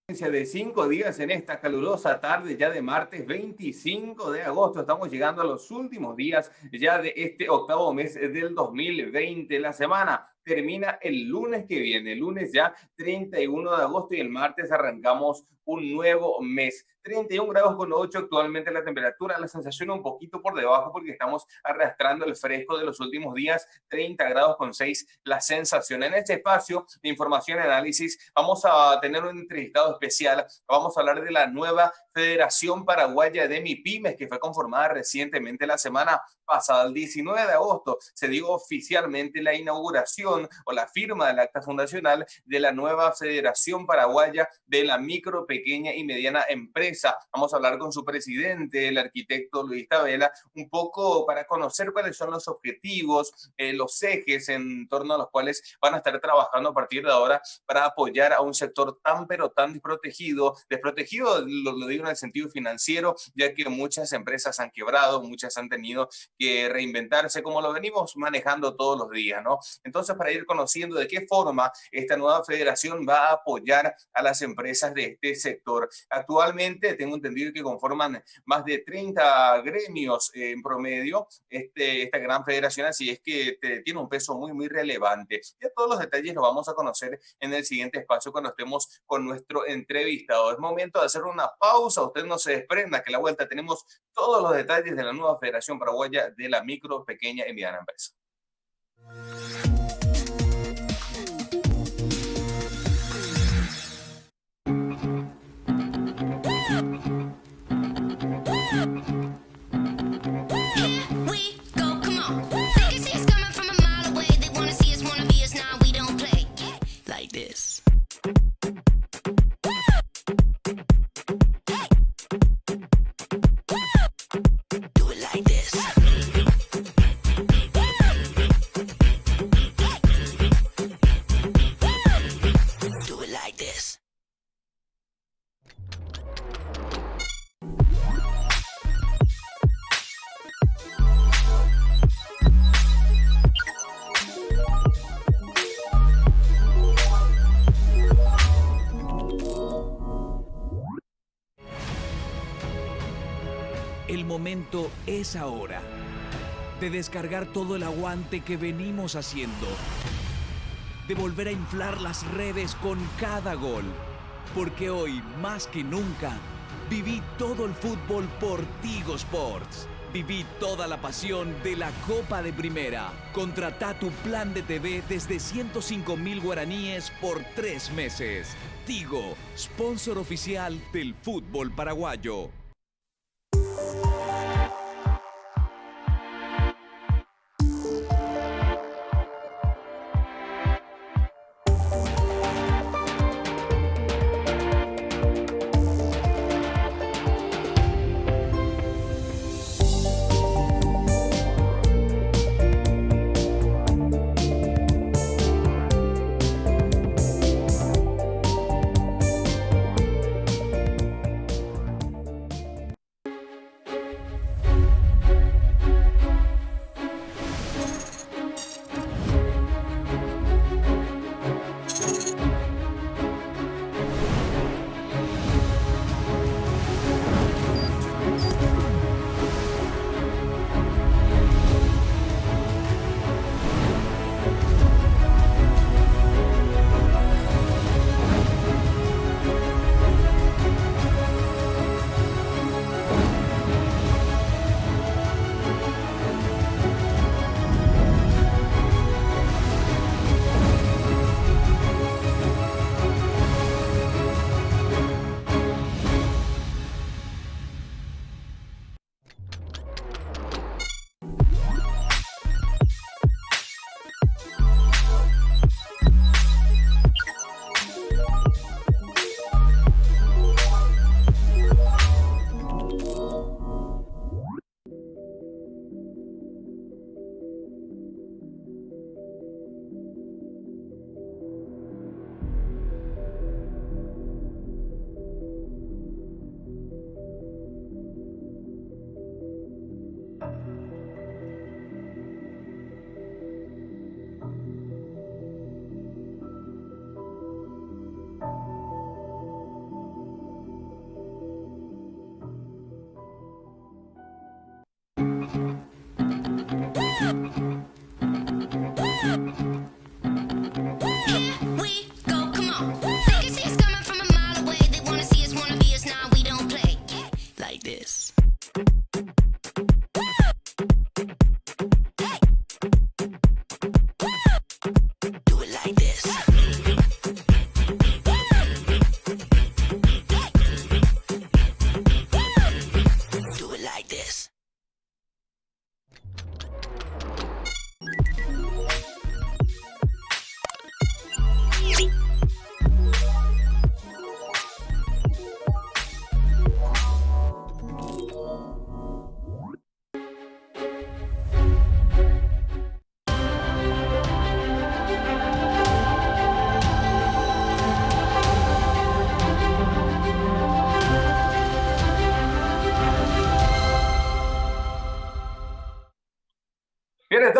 De 5 días en esta calurosa tarde ya de martes 25 de agosto. Estamos llegando a los últimos días ya de este octavo mes del 2020. La semana termina el lunes que viene, el lunes ya 31 de agosto, y el martes arrancamos un nuevo mes. 31 grados con 8 actualmente la temperatura, la sensación un poquito por debajo porque estamos arrastrando el fresco de los últimos días. 30 grados con 6 la sensación. En este espacio de información y análisis vamos a tener un entrevistado especial. Vamos a hablar de la nueva Federación Paraguaya de MIPYMES, que fue conformada recientemente la semana pasada. El 19 de agosto se dio oficialmente la inauguración o la firma del acta fundacional de la nueva Federación Paraguaya de la Micro, Pequeña y Mediana Empresa. Vamos a hablar con su presidente, el arquitecto Luis Tabela, un poco para conocer cuáles son los objetivos, los ejes en torno a los cuales van a estar trabajando a partir de ahora para apoyar a un sector tan pero tan desprotegido lo digo en el sentido financiero, ya que muchas empresas han quebrado, muchas han tenido que reinventarse como lo venimos manejando todos los días, ¿no? Entonces, para ir conociendo de qué forma esta nueva federación va a apoyar a las empresas de este sector. Actualmente tengo entendido que conforman más de 30 gremios en promedio esta gran federación, así es que tiene un peso muy, muy relevante. Ya todos los detalles los vamos a conocer en el siguiente espacio cuando estemos con nuestro entrevistado. Es momento de hacer una pausa, usted no se desprenda, que a la vuelta tenemos todos los detalles de la nueva Federación Paraguaya de la Micro, Pequeña y Mediana Empresa. El momento es ahora de descargar todo el aguante que venimos haciendo, de volver a inflar las redes con cada gol, porque hoy, más que nunca, viví todo el fútbol por Tigo Sports. Viví toda la pasión de la Copa de Primera. Contratá tu plan de TV desde 105.000 guaraníes por 3 meses. Tigo, sponsor oficial del fútbol paraguayo.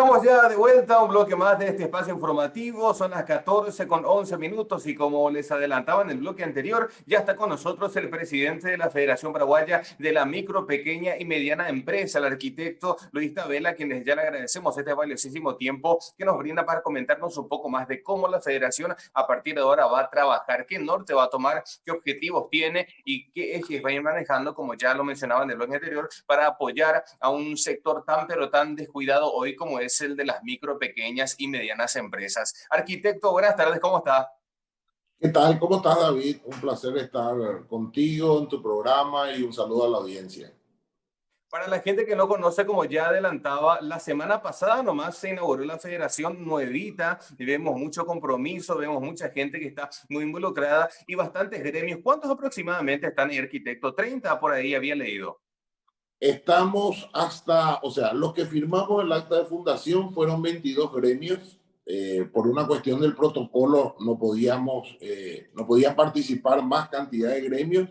Estamos ya de vuelta a un bloque más de este espacio informativo. Son las 14:11 y como les adelantaba en el bloque anterior, ya está con nosotros el presidente de la Federación Paraguaya de la Micro, Pequeña y Mediana Empresa, el arquitecto Luis Tabela, a quienes ya le agradecemos este valiosísimo tiempo que nos brinda para comentarnos un poco más de cómo la Federación a partir de ahora va a trabajar, qué norte va a tomar, qué objetivos tiene y qué ejes va a ir manejando, como ya lo mencionaba en el bloque anterior, para apoyar a un sector tan pero tan descuidado hoy como es el de las micro, pequeñas y medianas empresas. Arquitecto, buenas tardes, ¿cómo está? ¿Qué tal? ¿Cómo estás, David? Un placer estar contigo en tu programa y un saludo a la audiencia. Para la gente que no conoce, como ya adelantaba, la semana pasada nomás se inauguró la federación nuevita y vemos mucho compromiso, vemos mucha gente que está muy involucrada y bastantes gremios. ¿Cuántos aproximadamente están ahí, arquitecto? 30 por ahí había leído. Estamos hasta, o sea, los que firmamos el acta de fundación fueron 22 gremios. Por una cuestión del protocolo no podían participar más cantidad de gremios.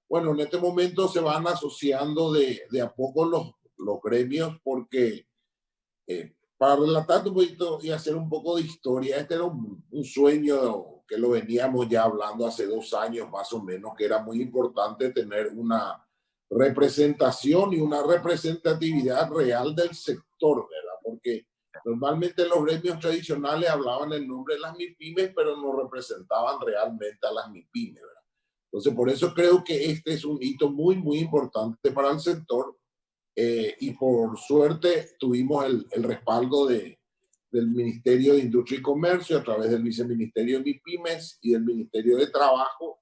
Bueno, en este momento se van asociando de a poco los gremios porque para relatarte un poquito y hacer un poco de historia, este era un sueño que lo veníamos ya hablando hace 2 años más o menos, que era muy importante tener una representación y una representatividad real del sector, ¿verdad? Porque normalmente los gremios tradicionales hablaban en nombre de las MIPYMES, pero no representaban realmente a las MIPYMES, ¿verdad? Entonces, por eso creo que este es un hito muy, muy importante para el sector. Y por suerte tuvimos el respaldo del Ministerio de Industria y Comercio a través del Viceministerio de MIPYMES y del Ministerio de Trabajo,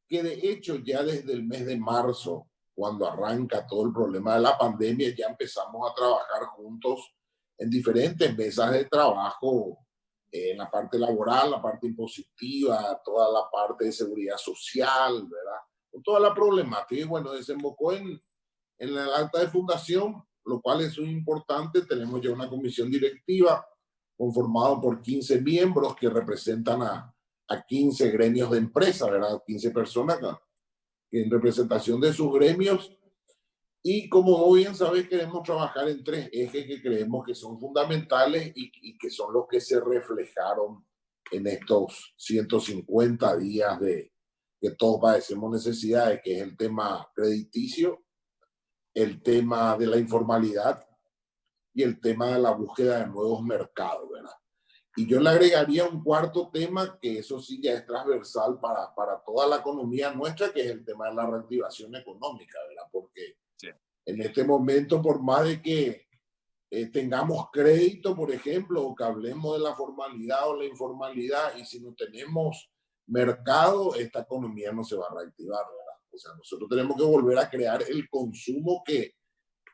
que de hecho ya desde el mes de marzo, cuando arranca todo el problema de la pandemia, ya empezamos a trabajar juntos en diferentes mesas de trabajo, en la parte laboral, la parte impositiva, toda la parte de seguridad social, ¿verdad? Con toda la problemática. Y bueno, desembocó en el acta de fundación, lo cual es muy importante. Tenemos ya una comisión directiva conformada por 15 miembros que representan a 15 gremios de empresa, ¿verdad? 15 personas que en representación de sus gremios. Y como bien sabes, queremos trabajar en 3 ejes que creemos que son fundamentales y que son los que se reflejaron en estos 150 días de que todos padecemos necesidades, que es el tema crediticio, el tema de la informalidad y el tema de la búsqueda de nuevos mercados, ¿verdad? Y yo le agregaría un cuarto tema, que eso sí ya es transversal para toda la economía nuestra, que es el tema de la reactivación económica, ¿verdad? Porque sí, en este momento, por más de que tengamos crédito, por ejemplo, o que hablemos de la formalidad o la informalidad, y si no tenemos mercado, esta economía no se va a reactivar, ¿verdad? O sea, nosotros tenemos que volver a crear el consumo que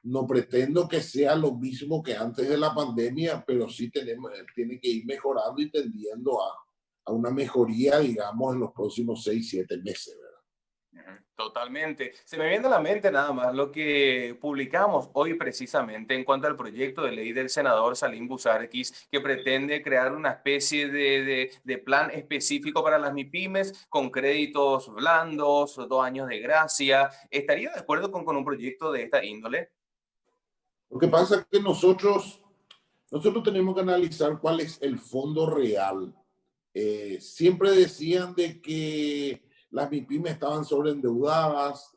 no pretendo que sea lo mismo que antes de la pandemia, pero sí tiene que ir mejorando y tendiendo a una mejoría, digamos, en los próximos 6, 7 meses, ¿verdad? Totalmente. Se me viene a la mente nada más lo que publicamos hoy precisamente en cuanto al proyecto de ley del senador Salim Busarquis, que pretende crear una especie de plan específico para las MIPYMES con créditos blandos, 2 años de gracia. ¿Estaría de acuerdo con un proyecto de esta índole? Lo que pasa es que nosotros tenemos que analizar cuál es el fondo real. Siempre decían de que las MIPYMES estaban sobreendeudadas,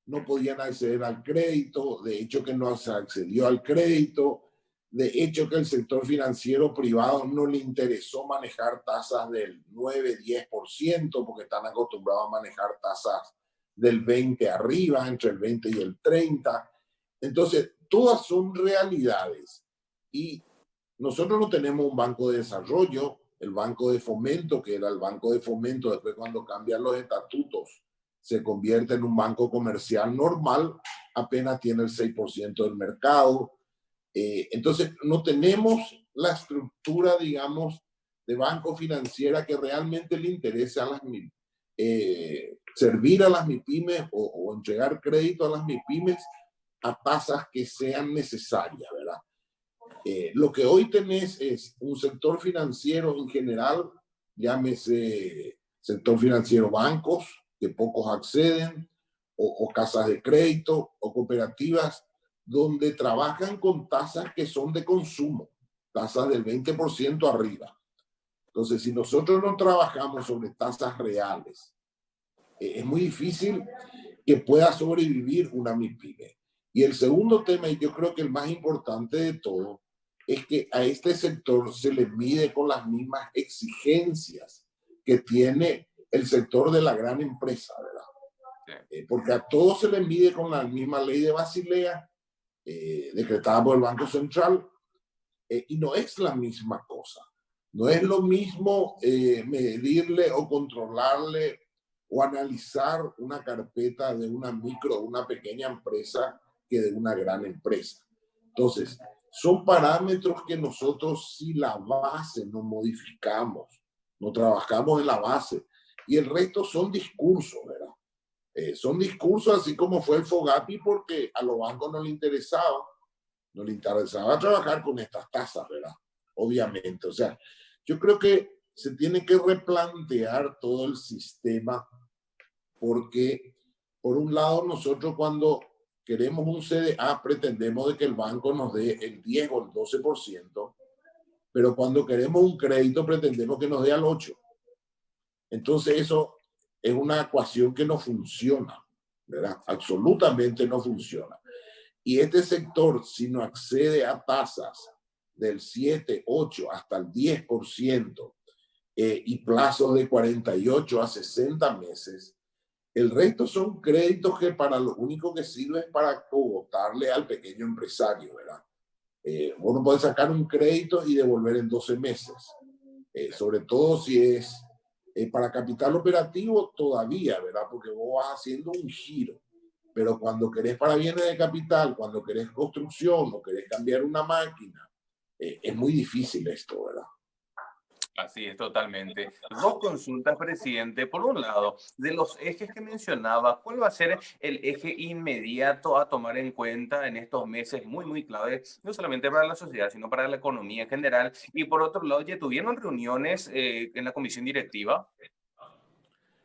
no podían acceder al crédito, de hecho que no se accedió al crédito, de hecho que el sector financiero privado no le interesó manejar tasas del 9-10% porque están acostumbrados a manejar tasas del 20 arriba, entre el 20 y el 30. Entonces, todas son realidades y nosotros no tenemos un banco de desarrollo. El banco de fomento, que era el banco de fomento, después cuando cambian los estatutos, se convierte en un banco comercial normal, apenas tiene el 6% del mercado. Entonces, no tenemos la estructura, digamos, de banco financiera que realmente le interese a las servir a las MIPYMES o entregar crédito a las MIPYMES a tasas que sean necesarias, ¿verdad? Lo que hoy tenés es un sector financiero en general, llámese sector financiero bancos, que pocos acceden, o casas de crédito, o cooperativas, donde trabajan con tasas que son de consumo, tasas del 20% arriba. Entonces, si nosotros no trabajamos sobre tasas reales, es muy difícil que pueda sobrevivir una MIPYME. Y el segundo tema, y yo creo que el más importante de todo, es que a este sector se le mide con las mismas exigencias que tiene el sector de la gran empresa, ¿verdad? Porque a todos se les mide con la misma ley de Basilea, decretada por el Banco Central, y no es la misma cosa. No es lo mismo medirle o controlarle o analizar una carpeta de una micro o una pequeña empresa que de una gran empresa. Entonces, son parámetros que nosotros, si la base no modificamos, no trabajamos en la base, y el resto son discursos, ¿verdad? Son discursos así como fue el FOGAPI, porque a los bancos no les interesaba trabajar con estas tasas, ¿verdad? Obviamente, o sea, yo creo que se tiene que replantear todo el sistema, porque por un lado nosotros cuando queremos un CDA pretendemos de que el banco nos dé el 10 o el 12%, pero cuando queremos un crédito pretendemos que nos dé al 8%. Entonces eso es una ecuación que no funciona, ¿verdad? Absolutamente no funciona. Y este sector, si no accede a tasas del 7, 8 hasta el 10% y plazos de 48 a 60 meses, el resto son créditos que para lo único que sirve es para cogotarle al pequeño empresario, ¿verdad? Uno puede sacar un crédito y devolver en 12 meses, sobre todo si es para capital operativo todavía, ¿verdad? Porque vos vas haciendo un giro. Pero cuando querés para bienes de capital, cuando querés construcción o querés cambiar una máquina, es muy difícil esto, ¿verdad? Así es, totalmente. Dos consultas, presidente. Por un lado, de los ejes que mencionaba, ¿cuál va a ser el eje inmediato a tomar en cuenta en estos meses muy claves, no solamente para la sociedad, sino para la economía en general? Y por otro lado, ¿ya tuvieron reuniones en la comisión directiva?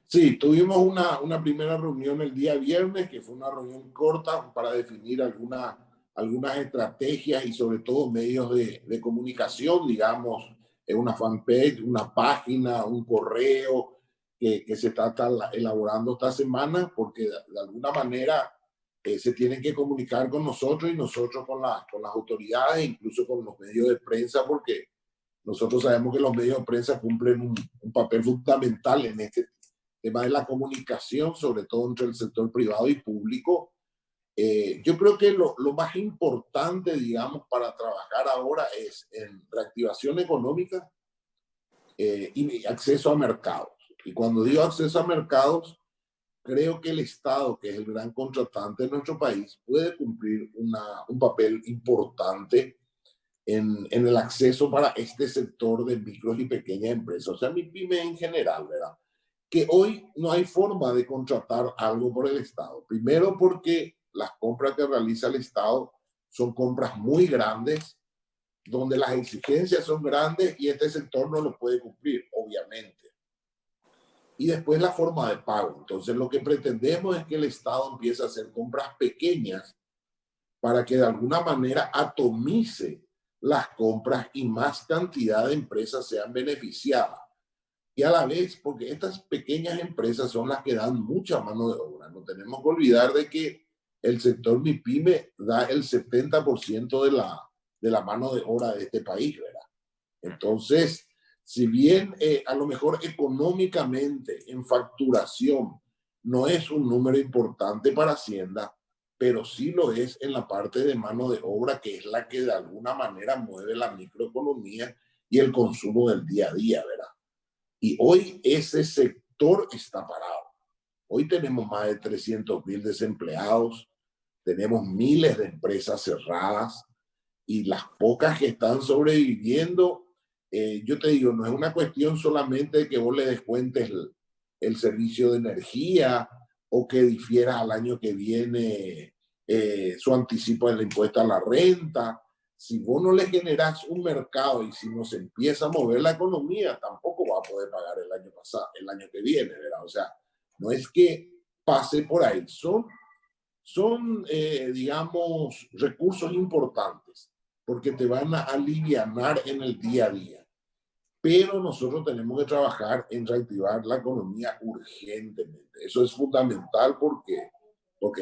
Sí, tuvimos una primera reunión el día viernes, que fue una reunión corta para definir algunas estrategias y sobre todo medios de comunicación, digamos, una fanpage, una página, un correo que se está elaborando esta semana, porque de alguna manera se tienen que comunicar con nosotros y nosotros con las autoridades, incluso con los medios de prensa, porque nosotros sabemos que los medios de prensa cumplen un papel fundamental en este tema de la comunicación, sobre todo entre el sector privado y público. Yo creo que lo más importante, digamos, para trabajar ahora es en reactivación económica y acceso a mercados. Y cuando digo acceso a mercados, creo que el Estado, que es el gran contratante de nuestro país, puede cumplir un papel importante en el acceso para este sector de micros y pequeñas empresas, o sea, MIPYME en general, ¿verdad? Que hoy no hay forma de contratar algo por el Estado. Primero porque las compras que realiza el Estado son compras muy grandes, donde las exigencias son grandes y este sector no lo puede cumplir, obviamente. Y después la forma de pago. Entonces lo que pretendemos es que el Estado empiece a hacer compras pequeñas para que de alguna manera atomice las compras y más cantidad de empresas sean beneficiadas. Y a la vez, porque estas pequeñas empresas son las que dan mucha mano de obra. No tenemos que olvidar de que el sector MIPYME da el 70% de la mano de obra de este país, ¿verdad? Entonces, si bien a lo mejor económicamente en facturación no es un número importante para Hacienda, pero sí lo es en la parte de mano de obra, que es la que de alguna manera mueve la microeconomía y el consumo del día a día, ¿verdad? Y hoy ese sector está parado. Hoy tenemos más de 300,000 desempleados, tenemos miles de empresas cerradas y las pocas que están sobreviviendo, yo te digo, no es una cuestión solamente de que vos le descuentes el servicio de energía o que difieras al año que viene su anticipo del impuesto a la renta. Si vos no le generás un mercado y si no se empieza a mover la economía, tampoco va a poder pagar el año pasado, el año que viene, ¿verdad? O sea, no es que pase por ahí, son digamos, recursos importantes. porque te van a alivianar en el día a día. Pero nosotros tenemos que trabajar en reactivar la economía urgentemente. Eso es fundamental porque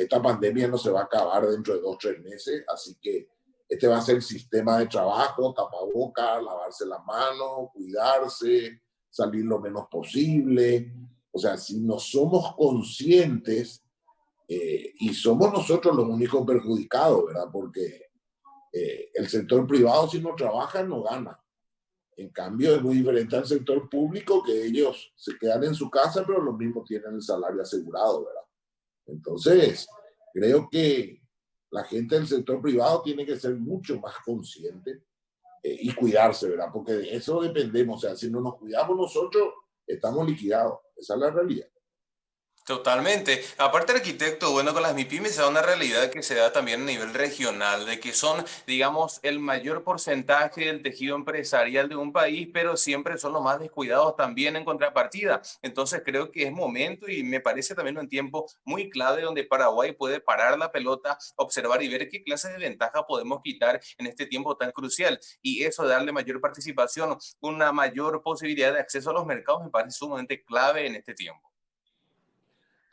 esta pandemia no se va a acabar dentro de 2 o 3 meses, así que este va a ser el sistema de trabajo, tapabocas, lavarse las manos, cuidarse, salir lo menos posible. O sea, si no somos conscientes, y somos nosotros los únicos perjudicados, ¿verdad? Porque el sector privado, si no trabaja, no gana. En cambio, es muy diferente al sector público, que ellos se quedan en su casa, pero los mismos tienen el salario asegurado, ¿verdad? Entonces, creo que la gente del sector privado tiene que ser mucho más consciente y cuidarse, ¿verdad? Porque de eso dependemos. O sea, si no nos cuidamos nosotros, estamos liquidados. Esa es la realidad. Totalmente. Aparte, arquitecto, bueno, con las MIPYMES se da una realidad que se da también a nivel regional, de que son, digamos, el mayor porcentaje del tejido empresarial de un país, pero siempre son los más descuidados también en contrapartida. Entonces, creo que es momento y me parece también un tiempo muy clave donde Paraguay puede parar la pelota, observar y ver qué clase de ventaja podemos quitar en este tiempo tan crucial. Y eso, darle mayor participación, una mayor posibilidad de acceso a los mercados, me parece sumamente clave en este tiempo.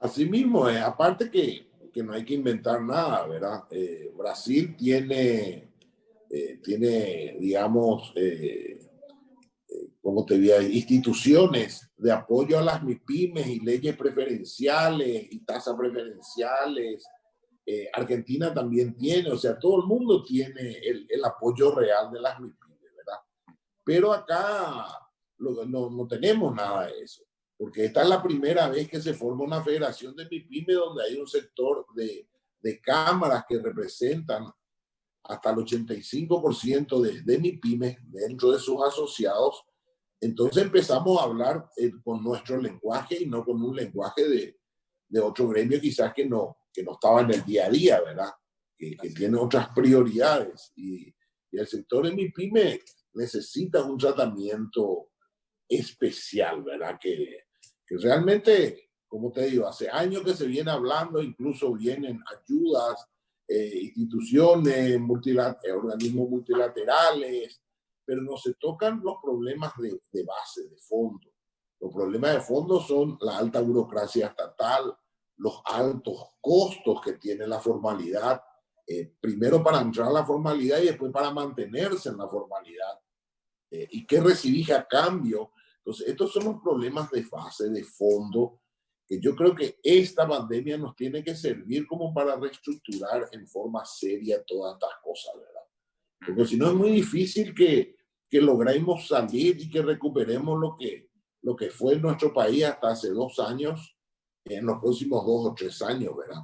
Asimismo, aparte que no hay que inventar nada, ¿verdad? Brasil tiene, digamos, como te diría, instituciones de apoyo a las MIPYMES y leyes preferenciales y tasas preferenciales. Argentina también tiene, o sea, todo el mundo tiene el apoyo real de las MIPYMES, ¿verdad? Pero acá no tenemos nada de eso, porque esta es la primera vez que se forma una federación de MIPYME donde hay un sector de cámaras que representan hasta el 85% de MIPYMES dentro de sus asociados. Entonces empezamos a hablar con nuestro lenguaje y no con un lenguaje de otro gremio quizás que no estaba en el día a día, ¿verdad? Que tiene otras prioridades. Y el sector de MIPYME necesita un tratamiento especial, ¿verdad? Que realmente, como te digo, hace años que se viene hablando, incluso vienen ayudas, instituciones, organismos multilaterales, pero no se tocan los problemas de base, de fondo. Los problemas de fondo son la alta burocracia estatal, los altos costos que tiene la formalidad, primero para entrar a la formalidad y después para mantenerse en la formalidad. ¿Y qué recibís a cambio? Entonces, estos son los problemas de base, de fondo, que yo creo que esta pandemia nos tiene que servir como para reestructurar en forma seria todas estas cosas, ¿verdad? Porque si no es muy difícil que logremos salir y que recuperemos lo que fue nuestro país hasta hace 2 años, en los próximos 2 o 3 años, ¿verdad?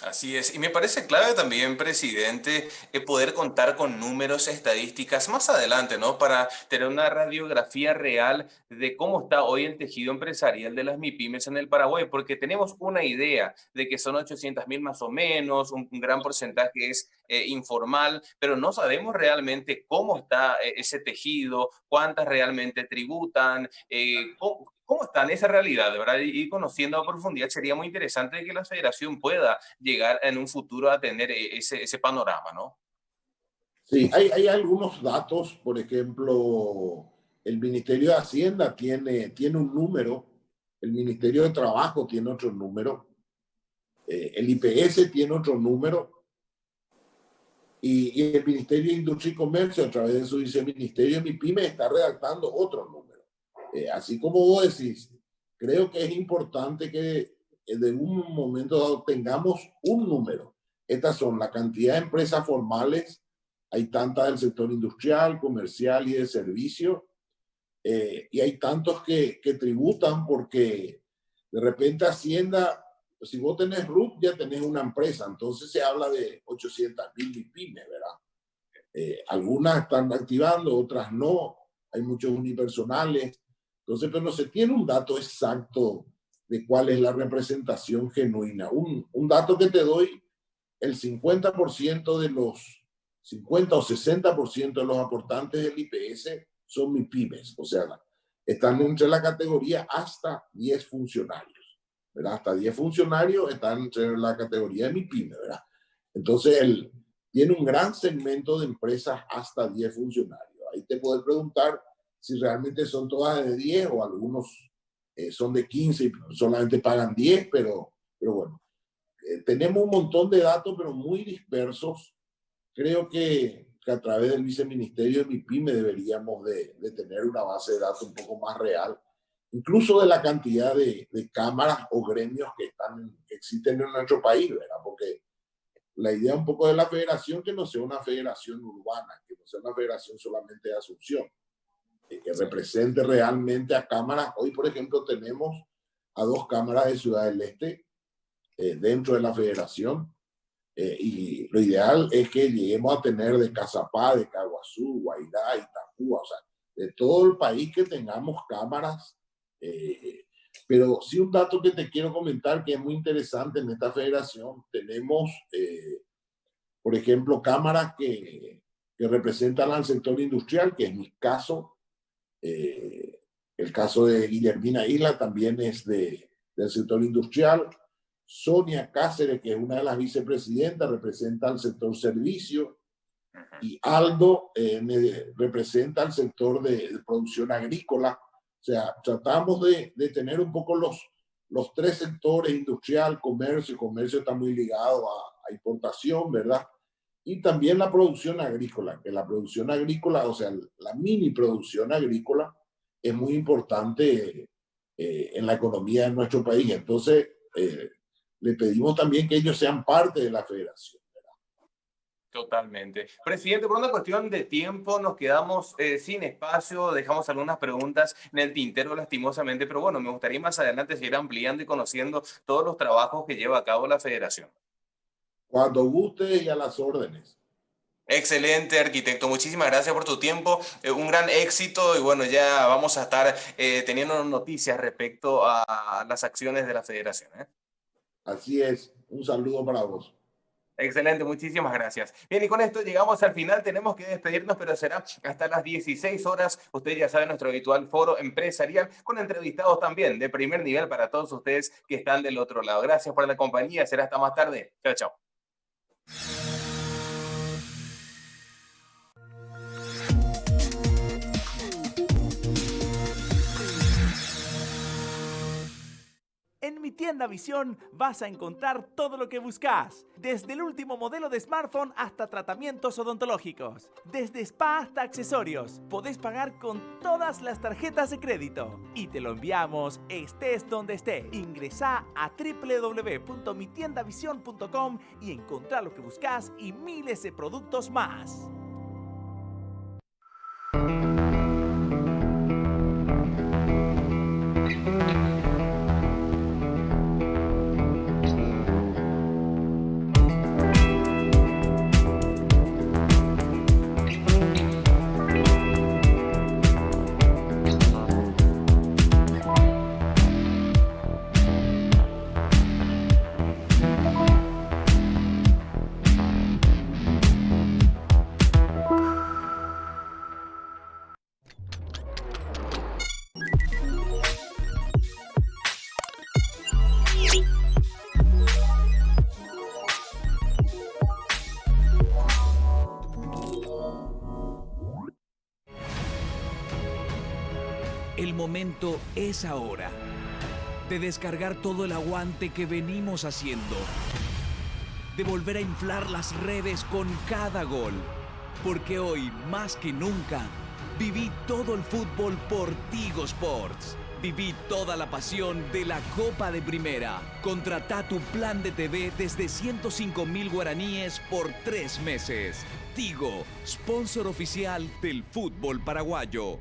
Así es, y me parece clave también, presidente, poder contar con números, estadísticas más adelante, ¿no? Para tener una radiografía real de cómo está hoy el tejido empresarial de las MIPYMES en el Paraguay, porque tenemos una idea de que son 800.000 más o menos, un gran porcentaje es informal, pero no sabemos realmente cómo está ese tejido, cuántas realmente tributan, cómo está en esa realidad, de verdad, y conociendo a profundidad sería muy interesante que la federación pueda llegar en un futuro a tener ese panorama, ¿no? Sí, hay algunos datos, por ejemplo, el Ministerio de Hacienda tiene un número, el Ministerio de Trabajo tiene otro número, el IPS tiene otro número, y el Ministerio de Industria y Comercio, a través de su viceministerio MIPYME, está redactando otro número. Así como vos decís, creo que es importante que de un momento dado tengamos un número. Estas son la cantidad de empresas formales, hay tantas del sector industrial, comercial y de servicio, y hay tantos que tributan porque de repente Hacienda, si vos tenés RUT, ya tenés una empresa, entonces se habla de 800.000 MIPYMES, ¿verdad? Algunas están activando, otras no, hay muchos unipersonales, entonces, pero no se tiene un dato exacto de cuál es la representación genuina. Un dato que te doy, el 50% de los 50 o 60% de los aportantes del IPS son MIPYMES, o sea, están entre la categoría hasta 10 funcionarios, ¿verdad? Hasta 10 funcionarios están entre la categoría de MIPYME, ¿verdad? Entonces, tiene un gran segmento de empresas hasta 10 funcionarios. Ahí te puedes preguntar si realmente son todas de 10 o algunos son de 15 y solamente pagan 10, pero bueno, tenemos un montón de datos, pero muy dispersos. Creo que a través del viceministerio de MIPYME deberíamos de tener una base de datos un poco más real, incluso de la cantidad de cámaras o gremios que existen en nuestro país, ¿verdad? Porque la idea un poco de la federación que no sea una federación urbana, que no sea una federación solamente de Asunción, que represente realmente a cámaras. Hoy, por ejemplo, tenemos a 2 cámaras de Ciudad del Este dentro de la federación, y lo ideal es que lleguemos a tener de Cazapá, de Caguazú, Guairá, Itapúa, o sea, de todo el país que tengamos cámaras. Pero sí, un dato que te quiero comentar que es muy interesante en esta federación, tenemos, por ejemplo, cámaras que representan al sector industrial, que es mi caso. El caso de Guillermina Isla también es del sector industrial. Sonia Cáceres, que es una de las vicepresidentas, representa al sector servicio. Y Aldo representa al sector de producción agrícola. O sea, tratamos de tener un poco los 3 sectores, industrial, comercio. Comercio está muy ligado a importación, ¿verdad? Y también la producción agrícola, que la producción agrícola, o sea, la mini producción agrícola es muy importante en la economía de nuestro país. Entonces, le pedimos también que ellos sean parte de la federación. Totalmente. Presidente, por una cuestión de tiempo nos quedamos sin espacio, dejamos algunas preguntas en el tintero lastimosamente, pero bueno, me gustaría más adelante seguir ampliando y conociendo todos los trabajos que lleva a cabo la federación. Cuando guste y a las órdenes. Excelente, arquitecto. Muchísimas gracias por tu tiempo. Un gran éxito y bueno, ya vamos a estar teniendo noticias respecto a las acciones de la federación. Así es. Un saludo para vos. Excelente, muchísimas gracias. Bien, y con esto llegamos al final. Tenemos que despedirnos, pero será hasta las 16 horas. Usted ya sabe, nuestro habitual foro empresarial con entrevistados también de primer nivel para todos ustedes que están del otro lado. Gracias por la compañía. Será hasta más tarde. Chao, chao. En Mi Tienda Visión vas a encontrar todo lo que buscas, desde el último modelo de smartphone hasta tratamientos odontológicos, desde spa hasta accesorios. Podés pagar con todas las tarjetas de crédito y te lo enviamos estés donde estés. Ingresá a www.mitiendavision.com y encontrá lo que buscas y miles de productos más. El momento es ahora de descargar todo el aguante que venimos haciendo, de volver a inflar las redes con cada gol, porque hoy, más que nunca, viví todo el fútbol por Tigo Sports. Viví toda la pasión de la Copa de Primera. Contratá tu plan de TV desde 105.000 guaraníes por 3 meses. Tigo, sponsor oficial del fútbol paraguayo.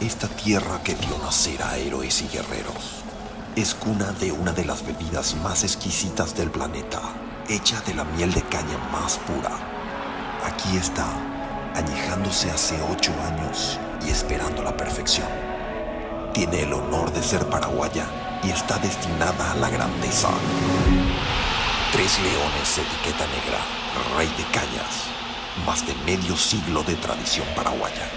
Esta tierra que vio nacer a héroes y guerreros es cuna de una de las bebidas más exquisitas del planeta, hecha de la miel de caña más pura. Aquí está, añejándose hace 8 años y esperando la perfección. Tiene el honor de ser paraguaya y está destinada a la grandeza. 3 leones, etiqueta negra, rey de cañas. Más de medio siglo de tradición paraguaya.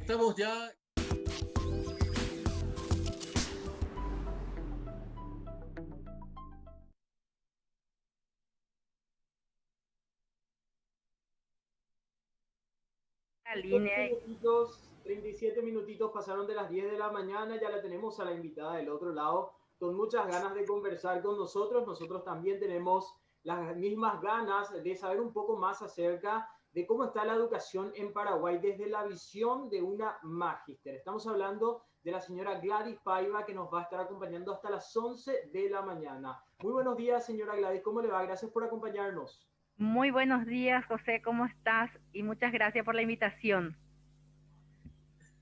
Estamos ya. La línea. 37 minutitos pasaron de las 10 de la mañana, ya la tenemos a la invitada del otro lado, con muchas ganas de conversar con nosotros. Nosotros también tenemos las mismas ganas de saber un poco más acerca de cómo está la educación en Paraguay desde la visión de una magíster. Estamos hablando de la señora Gladys Paiva, que nos va a estar acompañando hasta las 11 de la mañana. Muy buenos días, señora Gladys, ¿cómo le va? Gracias por acompañarnos. Muy buenos días, José, ¿cómo estás? Y muchas gracias por la invitación.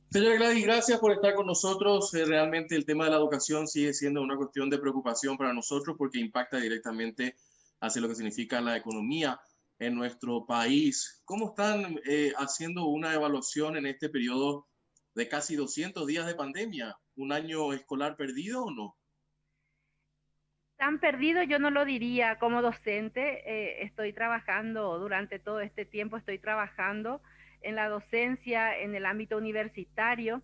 Señora Gladys, gracias por estar con nosotros. Realmente el tema de la educación sigue siendo una cuestión de preocupación para nosotros porque impacta directamente hacia lo que significa la economía en nuestro país. ¿Cómo están haciendo una evaluación en este periodo de casi 200 días de pandemia? ¿Un año escolar perdido o no? Tan perdido yo no lo diría. Como docente. Estoy trabajando durante todo este tiempo, estoy trabajando en la docencia, en el ámbito universitario,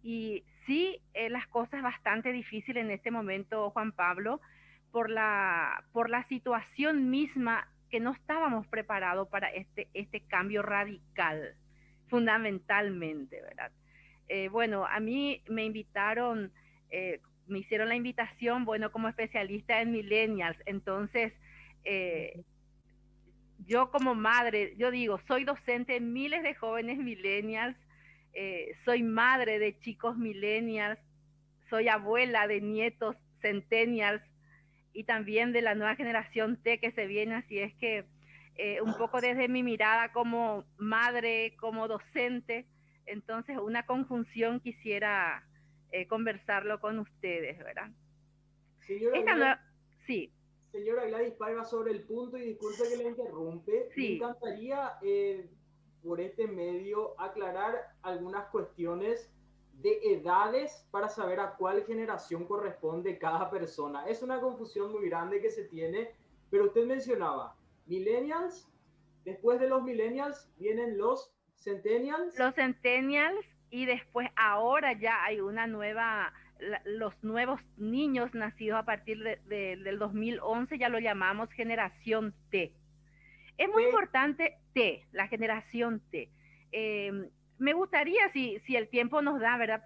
y sí, las cosas bastante difíciles en este momento, Juan Pablo, por la situación misma, que no estábamos preparados para este cambio radical, fundamentalmente, ¿verdad? Bueno, a mí me invitaron, me hicieron la invitación, bueno, como especialista en millennials. Entonces, yo como madre, yo digo, soy docente de miles de jóvenes millennials, soy madre de chicos millennials, soy abuela de nietos centennials y también de la nueva generación T que se viene. Así es que un poco desde mi mirada como madre, como docente, entonces una conjunción quisiera conversarlo con ustedes, ¿verdad? Señora Esta Gladys, nueva, sí, señora Gladys Paiva, sobre el punto, y disculpe que le interrumpe, me sí. encantaría por este medio aclarar algunas cuestiones de edades para saber a cuál generación corresponde cada persona. Es una confusión muy grande que se tiene, pero usted mencionaba millennials, después de los millennials vienen los centennials. Los centennials, y después ahora ya hay una nueva, los nuevos niños nacidos a partir del 2011 ya lo llamamos generación T. Es muy ¿Qué? importante T, la generación T. Eh, Me gustaría, si el tiempo nos da, ¿verdad?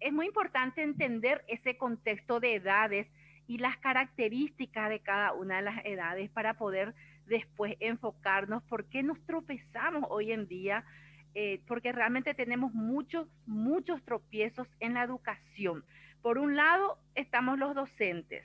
Es muy importante entender ese contexto de edades y las características de cada una de las edades para poder después enfocarnos por qué nos tropezamos hoy en día, porque realmente tenemos muchos tropiezos en la educación. Por un lado estamos los docentes,